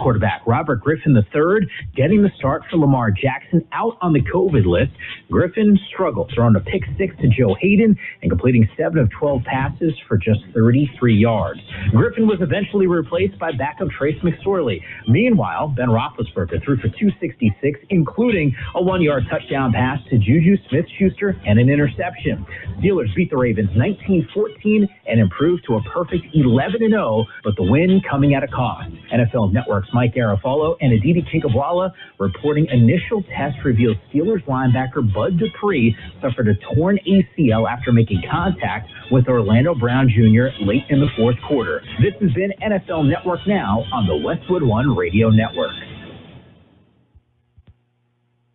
Quarterback Robert Griffin III getting the start for Lamar Jackson out on the COVID list. Griffin struggled throwing a pick six to Joe Hayden and completing 7 of 12 passes for just 33 yards. Griffin was eventually replaced by backup Trace McSorley. Meanwhile, Ben Roethlisberger threw for 266, including a 1-yard touchdown pass to Juju Smith-Schuster and an interception. Steelers beat the Ravens 19-14 and improved to a perfect 11-0, but the win coming at a cost. NFL Network's Mike Garafolo and Aditi Kinkabwala reporting initial test reveals Steelers linebacker Bud Dupree suffered a torn ACL after making contact with Orlando Brown Jr. late in the fourth quarter. This has been NFL Network Now on the Westwood One Radio Network.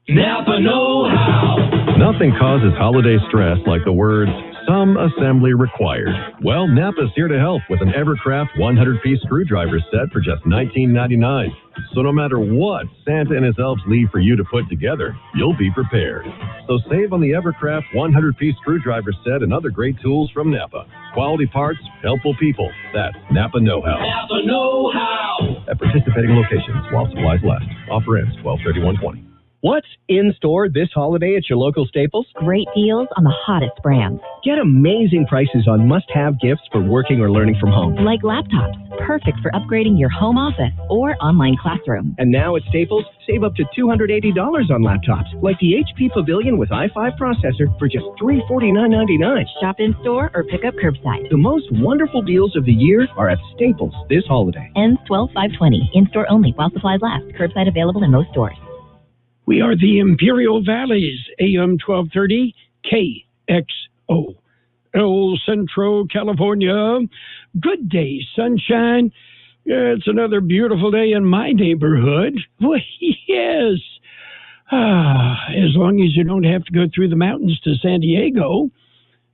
Napa know-how. Nothing causes holiday stress like the words, "some assembly required." Well, Napa's here to help with an Evercraft 100-piece screwdriver set for just $19.99. So no matter what Santa and his elves leave for you to put together, you'll be prepared. So save on the Evercraft 100-piece screwdriver set and other great tools from Napa. Quality parts, helpful people. That's Napa know-how. Napa know-how. At participating locations while supplies last. Offer ends 12/31/20. What's in store this holiday at your local Staples? Great deals on the hottest brands. Get amazing prices on must-have gifts for working or learning from home. Like laptops, perfect for upgrading your home office or online classroom. And now at Staples, save up to $280 on laptops, like the HP Pavilion with i5 processor for just $349.99. Shop in store or pick up curbside. The most wonderful deals of the year are at Staples this holiday. Ends 12/5/20. In-store only while supplies last. Curbside available in most stores. We are the Imperial Valleys, AM 1230, KXO. El Centro, California. Good day, sunshine. Yeah, it's another beautiful day in my neighborhood. Well, yes. As long as you don't have to go through the mountains to San Diego.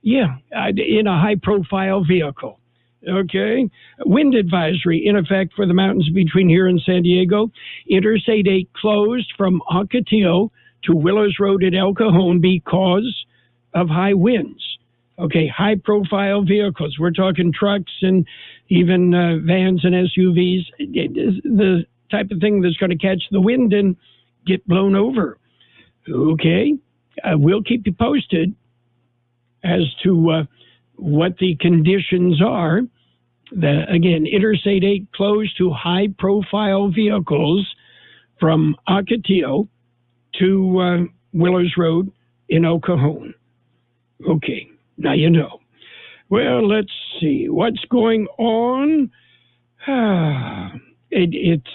Yeah, in a high-profile vehicle. Okay. Wind advisory in effect for the mountains between here and San Diego. Interstate 8 closed from Ocotillo to Willows Road at El Cajon because of high winds. Okay, high-profile vehicles. We're talking trucks and even vans and SUVs. The type of thing that's going to catch the wind and get blown over. Okay. We'll keep you posted as to what the conditions are. Again, Interstate 8 closed to high-profile vehicles from Ocotillo to Willows Road in El Cajon. Okay, now you know. Well, let's see. What's going on? It's,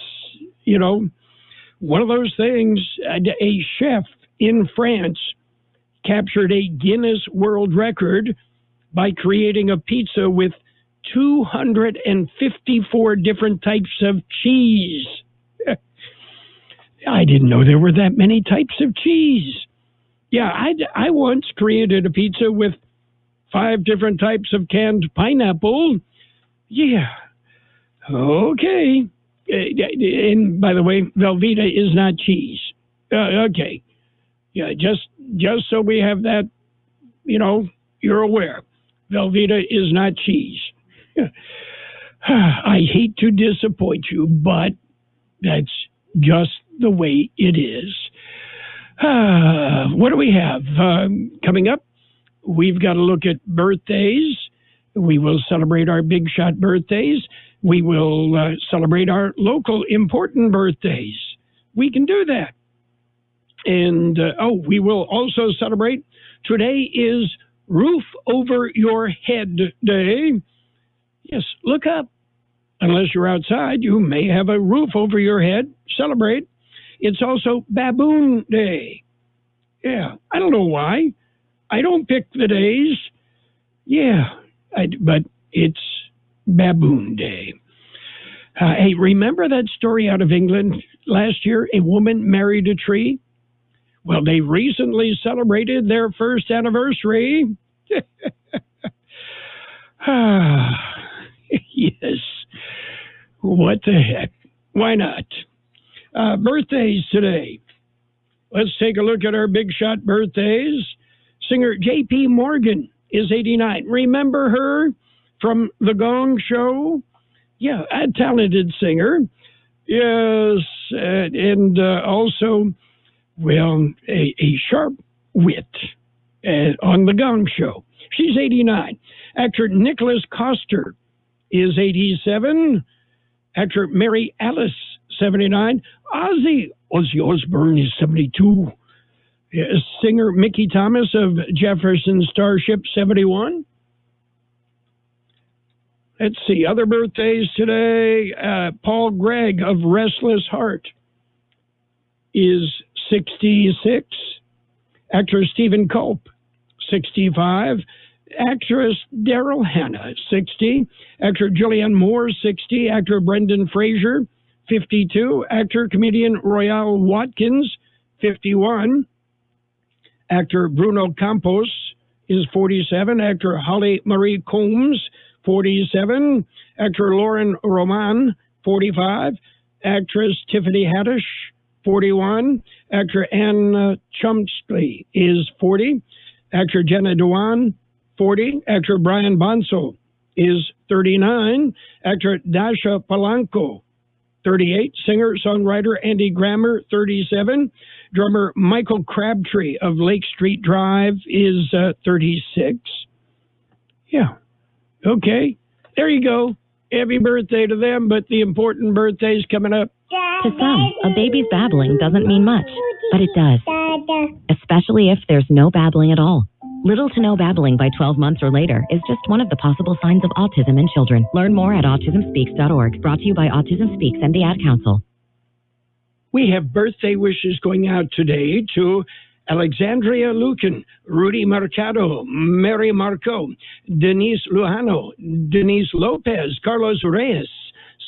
you know, one of those things. A chef in France captured a Guinness World Record by creating a pizza with 254 different types of cheese. I didn't know there were that many types of cheese. Yeah, I once created a pizza with 5 different types of canned pineapple. Yeah. Okay. And by the way, Velveeta is not cheese. Okay. Yeah, just so we have that, you know, you're aware. Velveeta is not cheese. I hate to disappoint you, but that's just the way it is. What do we have coming up? We've got to look at birthdays. We will celebrate our big shot birthdays. We will celebrate our local important birthdays. We can do that. And, we will also celebrate, today is Roof Over Your Head Day. Yes, look up. Unless you're outside, you may have a roof over your head. Celebrate. It's also Baboon Day. Yeah, I don't know why. I don't pick the days. Yeah, but it's Baboon Day. Hey, remember that story out of England last year? A woman married a tree? Well, they recently celebrated their first anniversary. Yes. What the heck? Why not? Birthdays today. Let's take a look at our big shot birthdays. Singer J.P. Morgan is 89. Remember her from The Gong Show? Yeah, a talented singer. Yes, and also, well, a sharp wit on the Gong Show. She's 89. Actor Nicholas Coster is 87. Actor Mary Alice, 79. Ozzy Osbourne is 72. Singer Mickey Thomas of Jefferson Starship, 71. Let's see, other birthdays today. Paul Gregg of Restless Heart is 66. Actor Stephen Culp, 65. Actress Daryl Hannah, 60. Actor Julianne Moore, 60. Actor Brendan Fraser, 52. Actor comedian Royale Watkins, 51. Actor Bruno Campos is 47. Actor Holly Marie Combs, 47. Actor Lauren Roman, 45. Actress Tiffany Haddish, 41. Actor Anne Chomsky is 40. Actor Jenna Dewan, 40. Actor Brian Bonsall is 39. Actor Dasha Polanco, 38. Singer-songwriter Andy Grammer, 37. Drummer Michael Crabtree of Lake Street Drive is 36. Yeah. Okay. There you go. Happy birthday to them, but the important birthday's coming up. To some, a baby's babbling doesn't mean much, but it does. Especially if there's no babbling at all. Little to no babbling by 12 months or later is just one of the possible signs of autism in children. Learn more at autismspeaks.org. Brought to you by Autism Speaks and the Ad Council. We have birthday wishes going out today to Alexandria Lucan, Rudy Mercado, Mary Marco, Denise Lujano, Denise Lopez, Carlos Reyes,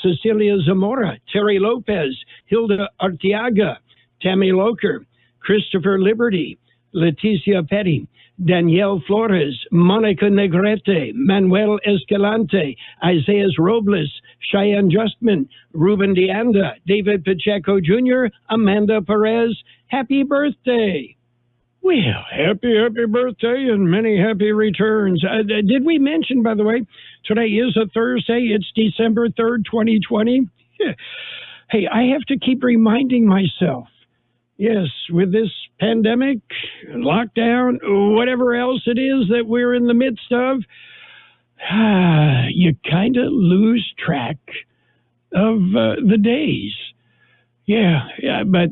Cecilia Zamora, Terry Lopez, Hilda Arteaga, Tammy Loker, Christopher Liberty, Leticia Petty, Danielle Flores, Monica Negrete, Manuel Escalante, Isaiah Robles, Cheyenne Justman, Ruben Deanda, David Pacheco Jr., Amanda Perez. Happy birthday! Well, happy birthday and many happy returns. Did we mention, by the way, today is a Thursday. It's December 3rd, 2020. Hey, I have to keep reminding myself. Yes, with this pandemic, lockdown, whatever else it is that we're in the midst of, you kind of lose track of the days. Yeah, but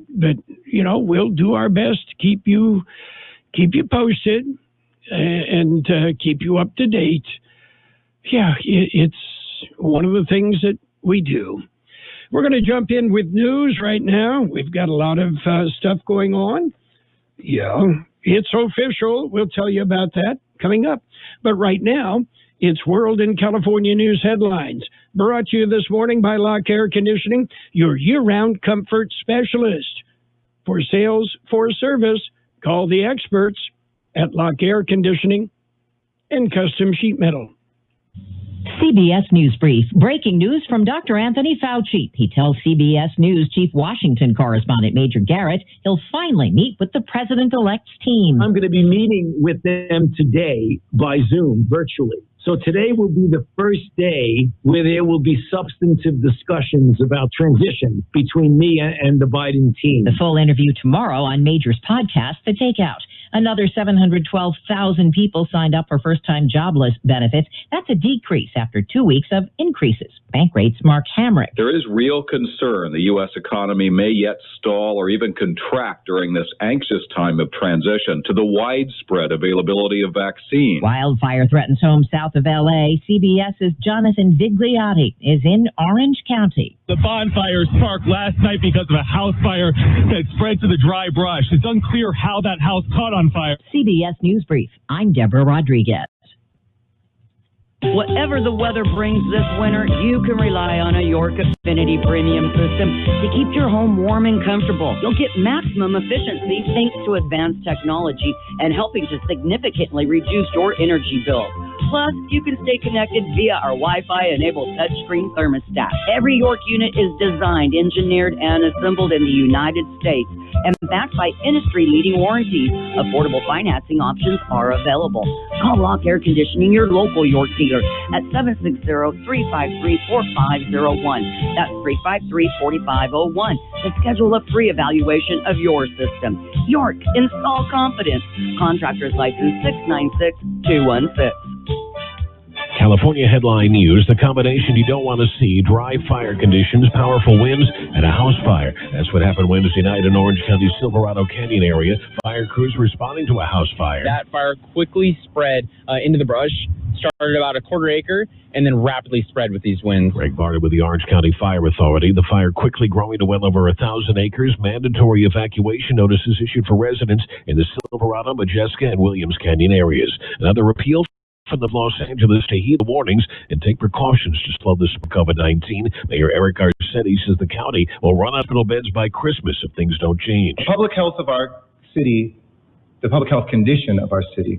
you know, we'll do our best to keep you posted and keep you up to date. Yeah, it's one of the things that we do. We're going to jump in with news right now. We've got a lot of stuff going on. Yeah, it's official. We'll tell you about that coming up. But right now, it's World in California News headlines. Brought to you this morning by Lock Air Conditioning, your year-round comfort specialist. For sales, for service, call the experts at Lock Air Conditioning and Custom Sheet Metal. CBS News Brief. Breaking news from Dr. Anthony Fauci. He tells CBS News Chief Washington correspondent Major Garrett he'll finally meet with the president-elect's team. I'm going to be meeting with them today by Zoom, virtually. So today will be the first day where there will be substantive discussions about transition between me and the Biden team. The full interview tomorrow on Major's podcast, The Takeout. Another 712,000 people signed up for first-time jobless benefits. That's a decrease after 2 weeks of increases. Bankrate's Mark Hamrick. There is real concern the U.S. economy may yet stall or even contract during this anxious time of transition to the widespread availability of vaccines. Wildfire threatens homes south of L.A. CBS's Jonathan Vigliotti is in Orange County. The bonfire sparked last night because of a house fire that spread to the dry brush. It's unclear how that house caught on fire. CBS News Brief. I'm Deborah Rodriguez. Whatever the weather brings this winter, you can rely on a York Affinity Premium system to keep your home warm and comfortable. You'll get maximum efficiency thanks to advanced technology and helping to significantly reduce your energy bill. Plus, you can stay connected via our Wi-Fi-enabled touchscreen thermostat. Every York unit is designed, engineered, and assembled in the United States and backed by industry-leading warranties. Affordable financing options are available. Call Lock Air Conditioning, your local York dealer, at 760-353-4501. That's 353-4501 to schedule a free evaluation of your system. York, install confidence. Contractor's license 696-216. California headline news, the combination you don't want to see: dry fire conditions, powerful winds, and a house fire. That's what happened Wednesday night in Orange County's Silverado Canyon area. Fire crews responding to a house fire. That fire quickly spread into the brush, started about a quarter acre, and then rapidly spread with these winds. Greg Barter with the Orange County Fire Authority. The fire quickly growing to well over 1,000 acres. Mandatory evacuation notices issued for residents in the Silverado, Majeska, and Williams Canyon areas. Another appeal from the Los Angeles to heed the warnings and take precautions to slow the spread of COVID-19. Mayor Eric Garcetti says the county will run hospital beds by Christmas if things don't change. The public health condition of our city,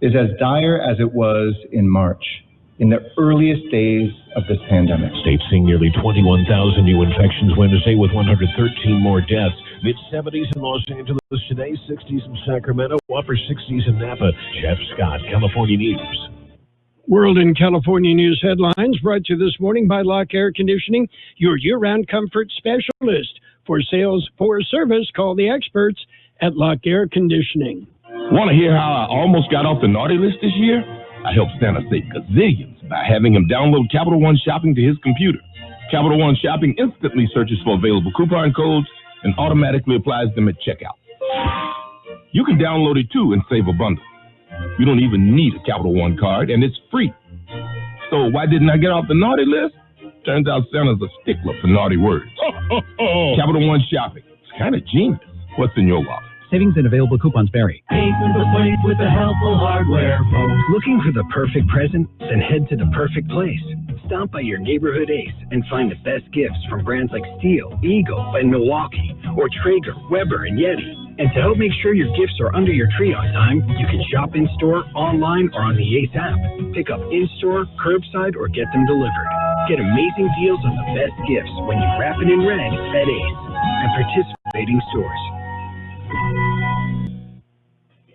is as dire as it was in March, in the earliest days of this pandemic. State seeing nearly 21,000 new infections Wednesday with 113 more deaths. Mid-70s in Los Angeles today, 60s in Sacramento, upper 60s in Napa. Jeff Scott, California News. World and California News headlines brought to you this morning by Lock Air Conditioning, your year-round comfort specialist. For sales, for service, call the experts at Lock Air Conditioning. Want to hear how I almost got off the naughty list this year? I helped Santa save gazillions by having him download Capital One Shopping to his computer. Capital One Shopping instantly searches for available coupon codes and automatically applies them at checkout. You can download it too and save a bundle. You don't even need a Capital One card, and it's free. So why didn't I get off the naughty list? Turns out Santa's a stickler for naughty words. Capital One Shopping. It's kind of genius. What's in your wallet? Savings and available coupons vary. Ace is the place with the helpful hardware, folks. Looking for the perfect present? Then head to the perfect place. Stop by your neighborhood Ace and find the best gifts from brands like Steele, Eagle, and Milwaukee, or Traeger, Weber, and Yeti. And to help make sure your gifts are under your tree on time, you can shop in-store, online, or on the Ace app. Pick up in-store, curbside, or get them delivered. Get amazing deals on the best gifts when you wrap it in red at Ace and participating stores.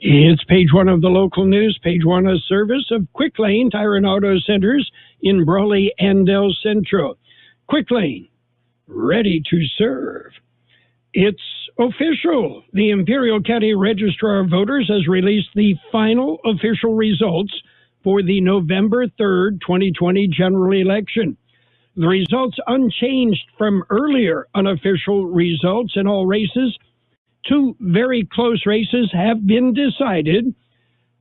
It's page one of the local news. Page one, a service of Quick Lane Tire and Auto Centers in Brawley and El Centro. Quick Lane, ready to serve. It's official. The Imperial County Registrar of Voters has released the final official results for the November 3rd, 2020 general election. The results unchanged from earlier unofficial results in all races. Two very close races have been decided.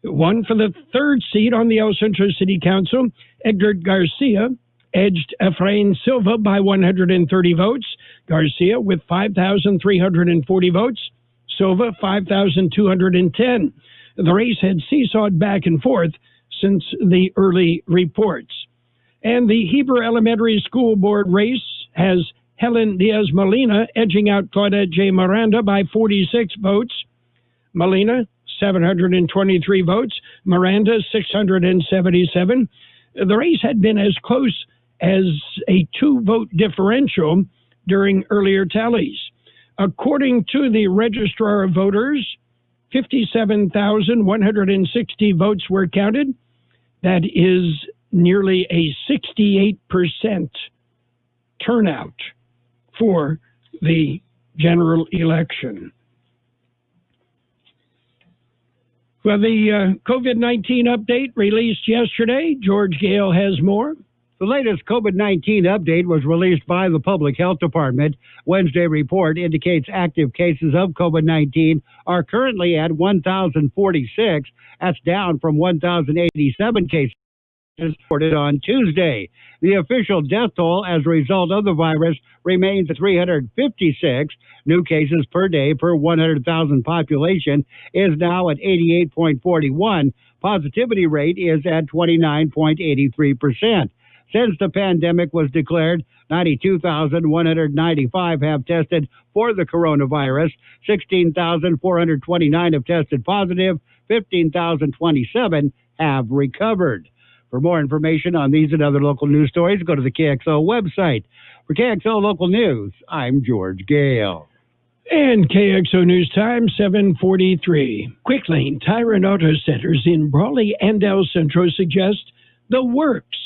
One for the third seat on the El Centro City Council, Edgar Garcia edged Efrain Silva by 130 votes. Garcia with 5,340 votes. Silva 5,210. The race had seesawed back and forth since the early reports. And the Heber Elementary School Board race has Helen Diaz-Molina edging out Claudette J. Miranda by 46 votes. Molina, 723 votes. Miranda, 677. The race had been as close as a 2-vote differential during earlier tallies. According to the Registrar of Voters, 57,160 votes were counted. That is nearly a 68% turnout for the general election. Well, the COVID-19 update released yesterday. George Gale has more. The latest COVID-19 update was released by the Public Health Department. Wednesday report indicates active cases of COVID-19 are currently at 1,046. That's down from 1,087 cases reported on Tuesday. The official death toll as a result of the virus remains at 356. New cases per day per 100,000 population is now at 88.41. Positivity rate is at 29.83%. Since the pandemic was declared, 92,195 have tested for the coronavirus. 16,429 have tested positive. 15,027 have recovered. For more information on these and other local news stories, go to the KXO website. For KXO Local News, I'm George Gale. And KXO News Time, 7:43. Quick Lane Tire and Auto Centers in Brawley and El Centro suggest the works,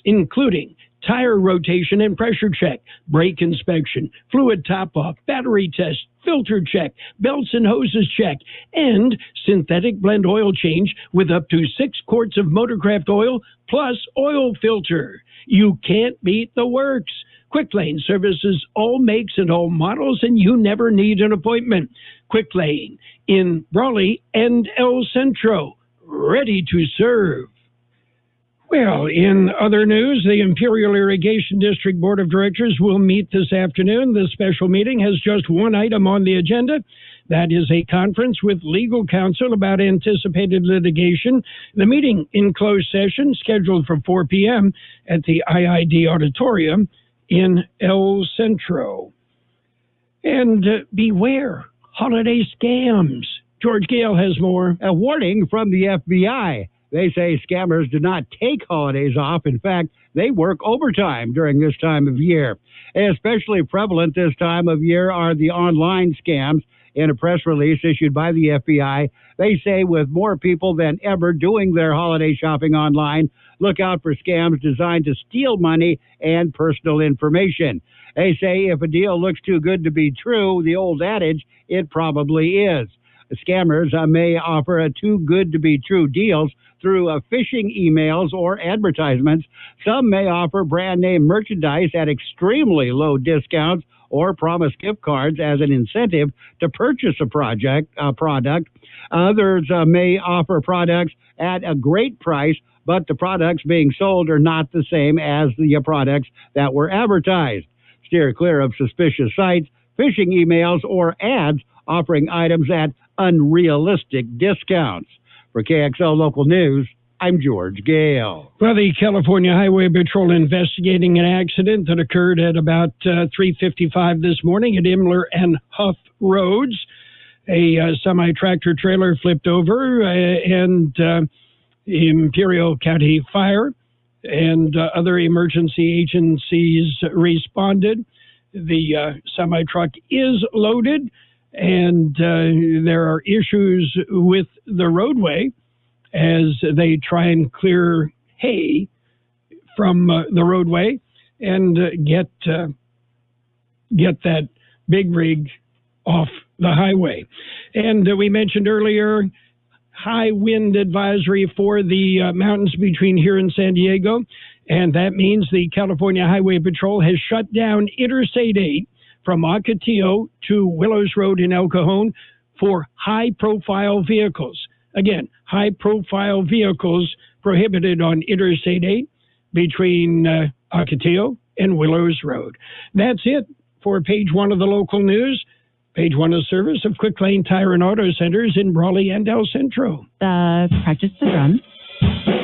including tire rotation and pressure check, brake inspection, fluid top-off, battery test, filter check, belts and hoses check, and synthetic blend oil change with up to 6 quarts of Motorcraft oil plus oil filter. You can't beat the works. Quick Lane services all makes and all models, and you never need an appointment. Quick Lane in Brawley and El Centro, ready to serve. Well, in other news, the Imperial Irrigation District Board of Directors will meet this afternoon. The special meeting has just one item on the agenda. That is a conference with legal counsel about anticipated litigation. The meeting in closed session, scheduled for 4 p.m. at the IID Auditorium in El Centro. And beware holiday scams. George Gale has more. A warning from the FBI. They say scammers do not take holidays off. In fact, they work overtime during this time of year. Especially prevalent this time of year are the online scams. In a press release issued by the FBI, they say with more people than ever doing their holiday shopping online, look out for scams designed to steal money and personal information. They say if a deal looks too good to be true, the old adage, it probably is. Scammers may offer too good to be true deals through phishing emails or advertisements. Some may offer brand name merchandise at extremely low discounts or promise gift cards as an incentive to purchase a product. Others may offer products at a great price, but the products being sold are not the same as the products that were advertised. Steer clear of suspicious sites, phishing emails, or ads offering items at unrealistic discounts. For KXO Local News, I'm George Gale. Well, the California Highway Patrol investigating an accident that occurred at about 3:55 this morning at Imler and Huff Roads. A semi-tractor trailer flipped over and Imperial County Fire and other emergency agencies responded. The semi-truck is loaded, and there are issues with the roadway as they try and clear hay from the roadway and get that big rig off the highway. And we mentioned earlier high wind advisory for the mountains between here and San Diego, and that means the California Highway Patrol has shut down Interstate 8 from Ocotillo to Willows Road in El Cajon for high-profile vehicles. Again, high-profile vehicles prohibited on Interstate 8 between Ocotillo and Willows Road. That's it for page one of the local news. Page one of service of Quick Lane Tire and Auto Centers in Brawley and El Centro. Practice the drums,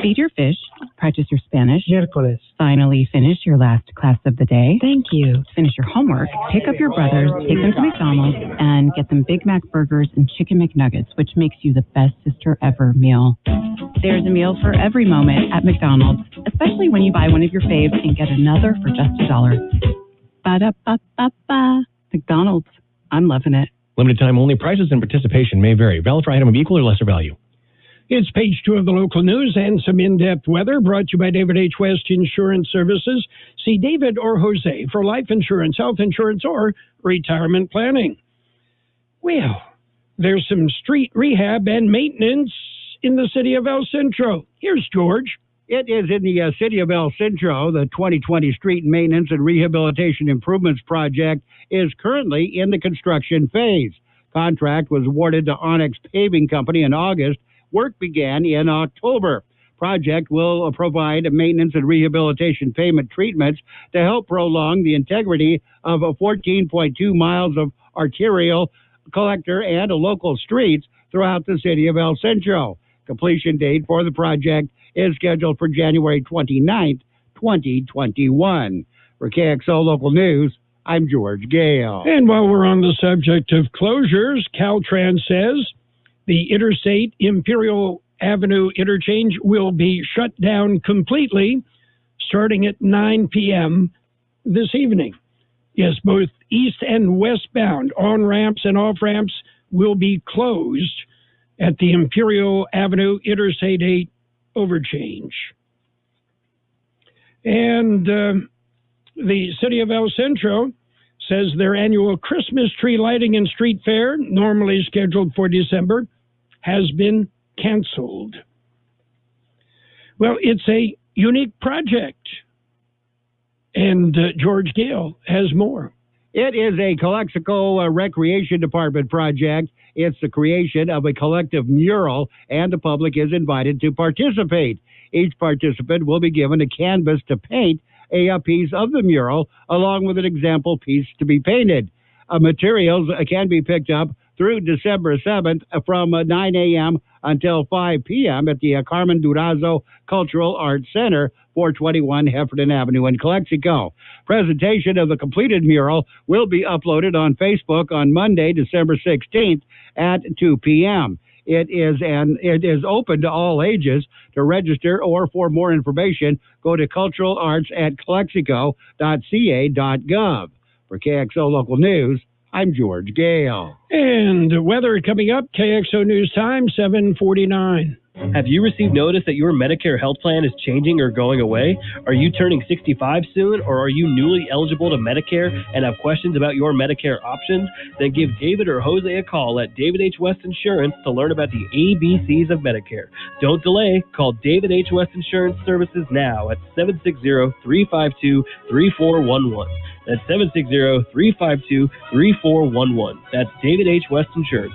feed your fish, practice your Spanish. Miércoles. Finally finish your last class of the day. Thank you. Finish your homework, pick up your brothers, take them to McDonald's, and get them Big Mac burgers and Chicken McNuggets, which makes you the best sister ever meal. There's a meal for every moment at McDonald's, especially when you buy one of your faves and get another for just $1. Ba-da-ba-ba-ba. McDonald's. I'm loving it. Limited time only. Prices and participation may vary. Valid for item of equal or lesser value. It's page two of the local news and some in-depth weather brought to you by David H. West Insurance Services. See David or Jose for life insurance, health insurance, or retirement planning. Well, there's some street rehab and maintenance in the city of El Centro. Here's George. It is in the city of El Centro. The 2020 Street Maintenance and Rehabilitation Improvements Project is currently in the construction phase. Contract was awarded to Onyx Paving Company in August. Work began in October. Project will provide maintenance and rehabilitation pavement treatments to help prolong the integrity of 14.2 miles of arterial, collector, and local streets throughout the city of El Centro. Completion date for the project is scheduled for January 29th, 2021. For KXO Local News, I'm George Gale. And while we're on the subject of closures, Caltrans says The Interstate Imperial Avenue interchange will be shut down completely starting at 9 p.m. this evening. Yes, both east and westbound on-ramps and off-ramps will be closed at the Imperial Avenue Interstate 8 overchange. And the city of El Centro says their annual Christmas tree lighting and street fair, normally scheduled for December, has been canceled. Well, it's a unique project, and George Gale has more. It is a Calexico Recreation Department project. It's the creation of a collective mural, and the public is invited to participate. Each participant will be given a canvas to paint a piece of the mural, along with an example piece to be painted. Materials can be picked up through December 7th from 9 a.m. until 5 p.m. at the Carmen Durazo Cultural Arts Center, 421 Heffernan Avenue in Calexico. Presentation of the completed mural will be uploaded on Facebook on Monday, December 16th at 2 p.m. It is open to all ages. To register or for more information, go to culturalarts@calexico.ca.gov. For KXO Local News, I'm George Gale. And weather coming up, KXO News Time, 7:49. Have you received notice that your Medicare health plan is changing or going away? Are you turning 65 soon, or are you newly eligible to Medicare and have questions about your Medicare options? Then give David or Jose a call at David H. West Insurance to learn about the ABCs of Medicare. Don't delay. Call David H. West Insurance Services now at 760-352-3411. That's 760-352-3411. That's David H. West Insurance.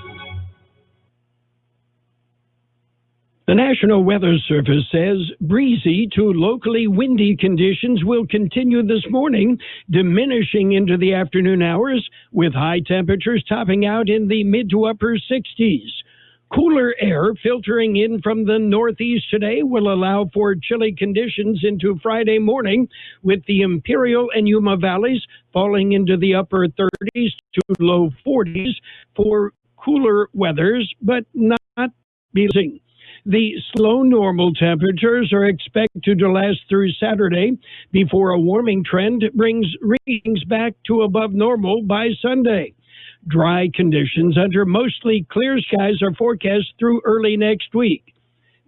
The National Weather Service says breezy to locally windy conditions will continue this morning, diminishing into the afternoon hours, with high temperatures topping out in the mid to upper 60s. Cooler air filtering in from the northeast today will allow for chilly conditions into Friday morning, with the Imperial and Yuma valleys falling into the upper 30s to low 40s for cooler weathers, but not freezing. The slow normal temperatures are expected to last through Saturday before a warming trend brings readings back to above normal by Sunday. Dry conditions under mostly clear skies are forecast through early next week.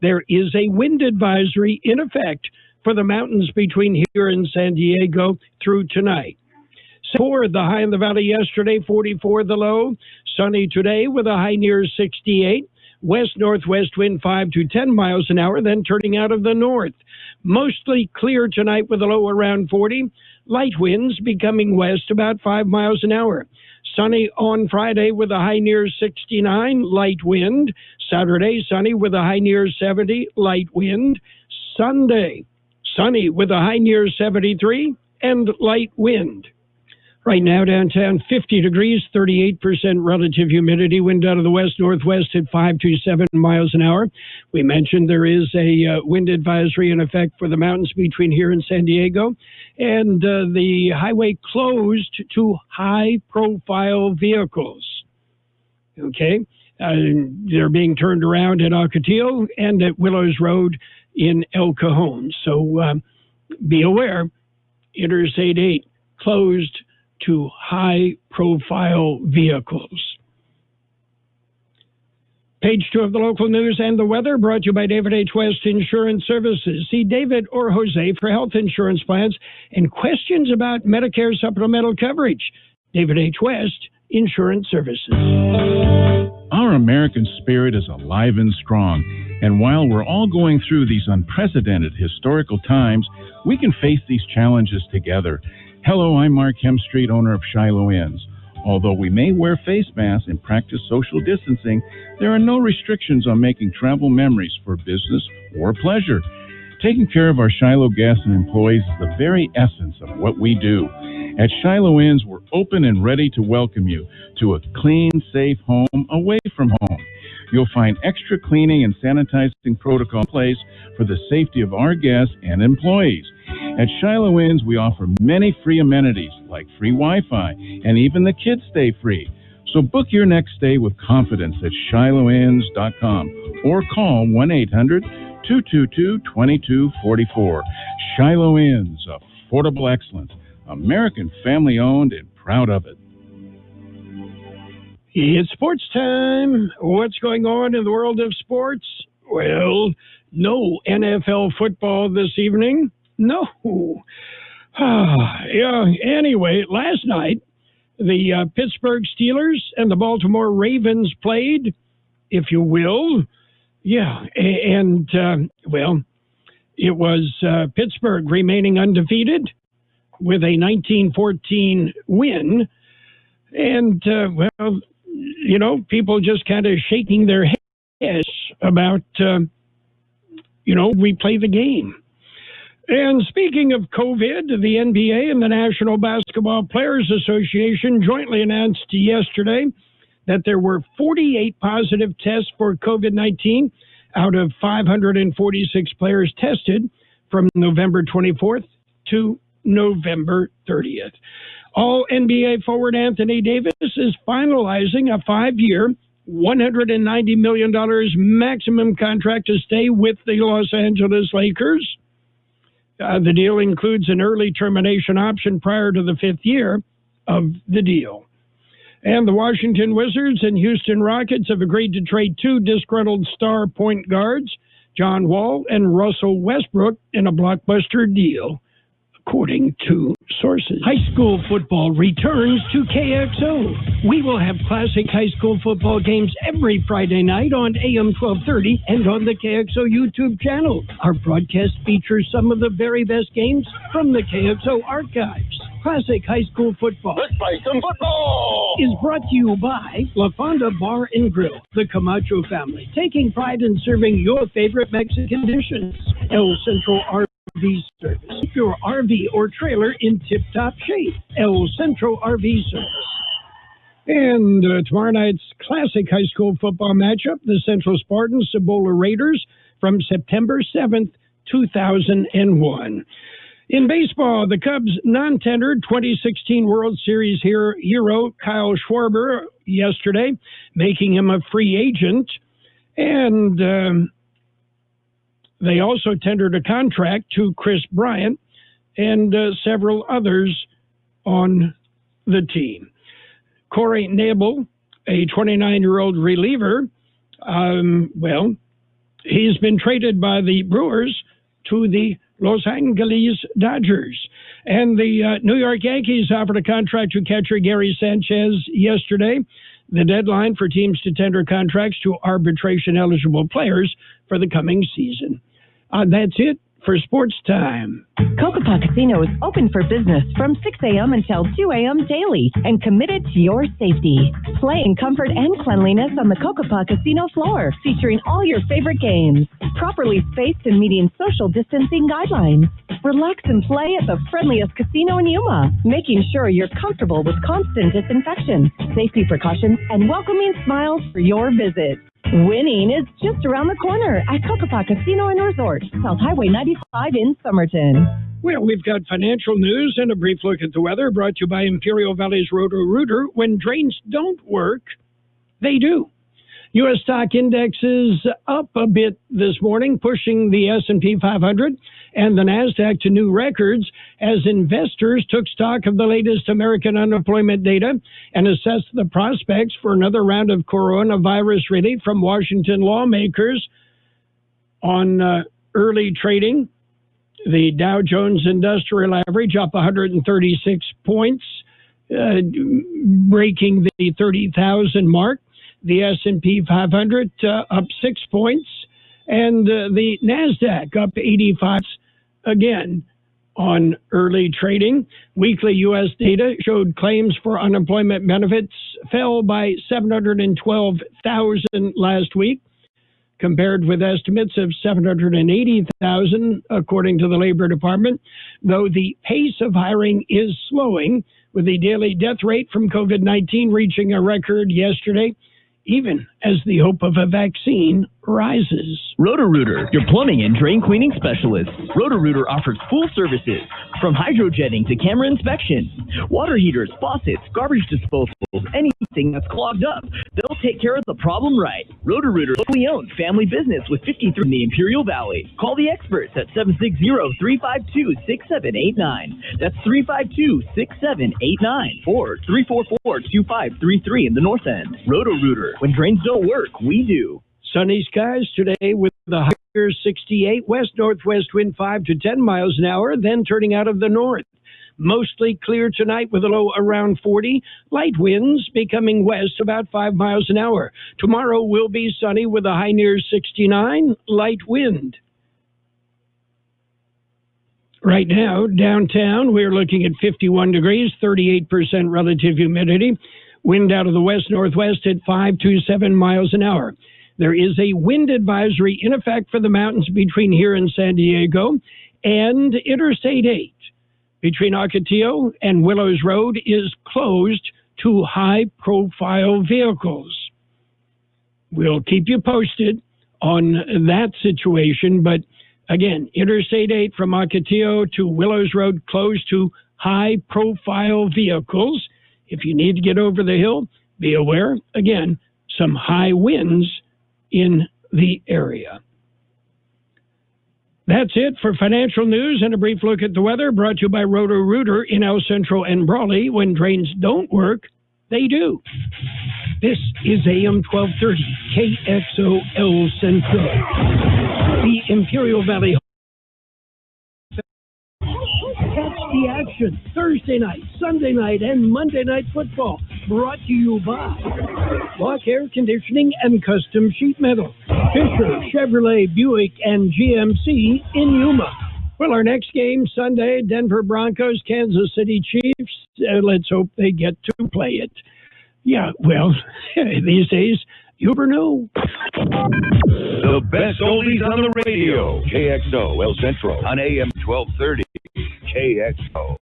There is a wind advisory in effect for the mountains between here and San Diego through tonight. For the high in the valley yesterday, 44 the low. Sunny today with a high near 68. West-northwest wind 5 to 10 miles an hour, then turning out of the north. Mostly clear tonight with a low around 40. Light winds becoming west about 5 miles an hour. Sunny on Friday with a high near 69, light wind. Saturday, sunny with a high near 70, light wind. Sunday, sunny with a high near 73 and light wind. Right now, downtown, 50 degrees, 38% relative humidity, wind out of the west-northwest at 5 to 7 miles an hour. We mentioned there is a wind advisory in effect for the mountains between here and San Diego, and the highway closed to high-profile vehicles. Okay, they're being turned around at Ocotillo and at Willows Road in El Cajon. So be aware, Interstate 8 closed to high-profile vehicles. Page 2 of the local news and the weather brought to you by David H. West Insurance Services. See David or Jose for health insurance plans and questions about Medicare supplemental coverage. David H. West Insurance Services. Our American spirit is alive and strong, and while we're all going through these unprecedented historical times, we can face these challenges together. Hello, I'm Mark Hemstreet, owner of Shiloh Inns. Although we may wear face masks and practice social distancing, there are no restrictions on making travel memories for business or pleasure. Taking care of our Shiloh guests and employees is the very essence of what we do. At Shiloh Inns, we're open and ready to welcome you to a clean, safe home away from home. You'll find extra cleaning and sanitizing protocol in place for the safety of our guests and employees. At Shiloh Inns, we offer many free amenities like free Wi-Fi, and even the kids stay free. So book your next stay with confidence at ShilohInns.com or call 1-800-222-2244. Shiloh Inns, affordable excellence, American family-owned and proud of it. It's sports time. What's going on in the world of sports? Well, no NFL football this evening. No. Anyway, last night, the Pittsburgh Steelers and the Baltimore Ravens played, if you will. Yeah, and, it was Pittsburgh remaining undefeated with a 19-14 win. And, people just kind of shaking their heads about, we play the game. And speaking of COVID, the NBA and the National Basketball Players Association jointly announced yesterday that there were 48 positive tests for COVID-19 out of 546 players tested from November 24th to November 30th. All NBA forward Anthony Davis is finalizing a 5-year, $190 million maximum contract to stay with the Los Angeles Lakers. The deal includes an early termination option prior to the 5th year of the deal. And the Washington Wizards and Houston Rockets have agreed to trade 2 disgruntled star point guards, John Wall and Russell Westbrook, in a blockbuster deal, according to sources. High school football returns to KXO. We will have classic high school football games every Friday night on AM 1230 and on the KXO YouTube channel. Our broadcast features some of the very best games from the KXO archives. Classic high school football. Let's play some football! Is brought to you by La Fonda Bar and Grill, the Camacho family, taking pride in serving your favorite Mexican dishes. El Centro RV Service. Keep your RV or trailer in tip-top shape. El Centro RV Service. And tomorrow night's classic high school football matchup, the Central Spartans Cibola Raiders from September 7th, 2001. In baseball, the Cubs non-tendered 2016 World Series hero Kyle Schwarber yesterday, making him a free agent. And they also tendered a contract to Chris Bryant and several others on the team. Corey Knebel, a 29-year-old reliever, he's been traded by the Brewers to the Los Angeles Dodgers. And the New York Yankees offered a contract to catcher Gary Sanchez yesterday. The deadline for teams to tender contracts to arbitration-eligible players for the coming season. That's it for Sports Time. Kokopah Casino is open for business from 6 a.m. until 2 a.m. daily and committed to your safety. Play in comfort and cleanliness on the Kokopah Casino floor, featuring all your favorite games, properly spaced and meeting social distancing guidelines. Relax and play at the friendliest casino in Yuma, making sure you're comfortable with constant disinfection, safety precautions, and welcoming smiles for your visit. Winning is just around the corner at Kokopah Casino and Resort, South Highway 95 in Somerton. Well, we've got financial news and a brief look at the weather brought to you by Imperial Valley's Roto-Rooter. When drains don't work, they do. U.S. stock index is up a bit this morning, pushing the S&P 500 and the NASDAQ to new records as investors took stock of the latest American unemployment data and assessed the prospects for another round of coronavirus relief from Washington lawmakers. On early trading, the Dow Jones Industrial Average up 136 points, breaking the 30,000 mark. The S&P 500 up 6 points, and the NASDAQ up 85 again on early trading. Weekly U.S. data showed claims for unemployment benefits fell by 712,000 last week, compared with estimates of 780,000, according to the Labor Department, though the pace of hiring is slowing, with the daily death rate from COVID-19 reaching a record yesterday, even as the hope of a vaccine rises. Roto-Rooter, your plumbing and drain cleaning specialist. Roto-Rooter offers full services, from hydrojetting to camera inspection. Water heaters, faucets, garbage disposals, anything that's clogged up. They'll take care of the problem right. Roto-Rooter, locally owned family business with 53 in the Imperial Valley. Call the experts at 760-352-6789. That's 352-6789 or 344-2533 in the North End. Roto-Rooter, when drains don't work, we do. Sunny skies today with the higher 68, west-northwest wind 5 to 10 miles an hour, then turning out of the north. Mostly clear tonight with a low around 40. Light winds becoming west about 5 miles an hour. Tomorrow will be sunny with a high near 69, light wind. Right now, downtown, we're looking at 51 degrees, 38% relative humidity. Wind out of the west-northwest at 5 to 7 miles an hour. There is a wind advisory in effect for the mountains between here and San Diego, and Interstate 8 between Ocotillo and Willows Road is closed to high-profile vehicles. We'll keep you posted on that situation, but again, Interstate 8 from Ocotillo to Willows Road closed to high-profile vehicles. If you need to get over the hill, be aware, again, some high winds in the area. That's it for financial news and a brief look at the weather, brought to you by Roto-Rooter in El Centro and Brawley. When drains don't work, they do. This is AM 1230, KXO El Centro. The Imperial Valley. Catch the action Thursday night, Sunday night, and Monday night football. Brought to you by Lock Air Conditioning and Custom Sheet Metal, Fisher, Chevrolet, Buick, and GMC in Yuma. Well, our next game Sunday, Denver Broncos, Kansas City Chiefs. Let's hope they get to play it. Yeah, well, these days, you never know. The best oldies on the radio. KXO El Centro on AM 1230. KXO.